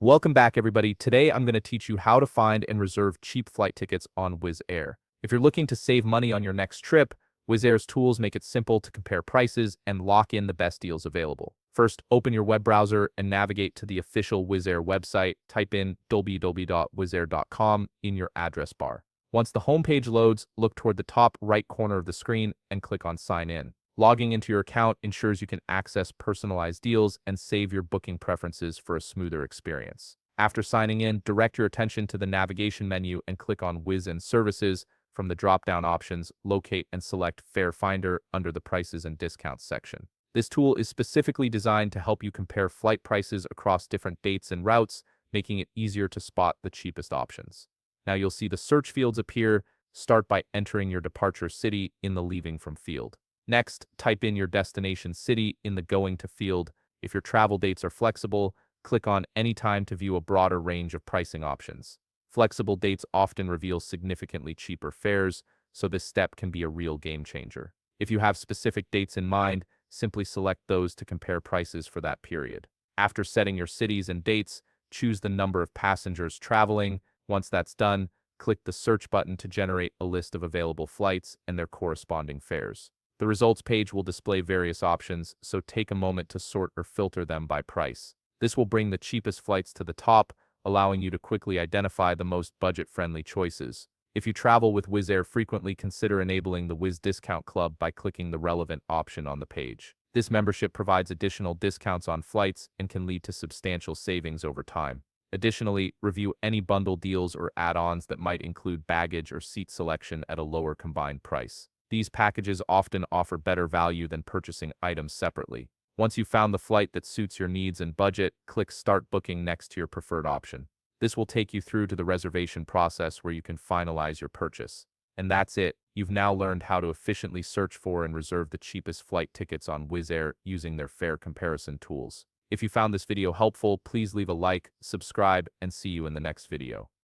Welcome back, everybody. Today, I'm going to teach you how to find and reserve cheap flight tickets on Wizz Air. If you're looking to save money on your next trip, Wizz Air's tools make it simple to compare prices and lock in the best deals available. First, open your web browser and navigate to the official Wizz Air website. Type in www.wizzair.com in your address bar. Once the homepage loads, look toward the top right corner of the screen and click on Sign In. Logging into your account ensures you can access personalized deals and save your booking preferences for a smoother experience. After signing in, direct your attention to the navigation menu and click on Wizz and Services. From the drop-down options, locate and select Fare Finder under the Prices and Discounts section. This tool is specifically designed to help you compare flight prices across different dates and routes, making it easier to spot the cheapest options. Now you'll see the search fields appear. Start by entering your departure city in the Leaving From field. Next, type in your destination city in the Going To field. If your travel dates are flexible, click on Anytime to view a broader range of pricing options. Flexible dates often reveal significantly cheaper fares, so this step can be a real game changer. If you have specific dates in mind, simply select those to compare prices for that period. After setting your cities and dates, choose the number of passengers traveling. Once that's done, click the search button to generate a list of available flights and their corresponding fares. The results page will display various options, so take a moment to sort or filter them by price. This will bring the cheapest flights to the top, allowing you to quickly identify the most budget-friendly choices. If you travel with Wizz Air frequently, consider enabling the Wizz Discount Club by clicking the relevant option on the page. This membership provides additional discounts on flights and can lead to substantial savings over time. Additionally, review any bundle deals or add-ons that might include baggage or seat selection at a lower combined price. These packages often offer better value than purchasing items separately. Once you've found the flight that suits your needs and budget, click Start Booking next to your preferred option. This will take you through to the reservation process where you can finalize your purchase. And that's it. You've now learned how to efficiently search for and reserve the cheapest flight tickets on Wizz Air using their fare comparison tools. If you found this video helpful, please leave a like, subscribe, and see you in the next video.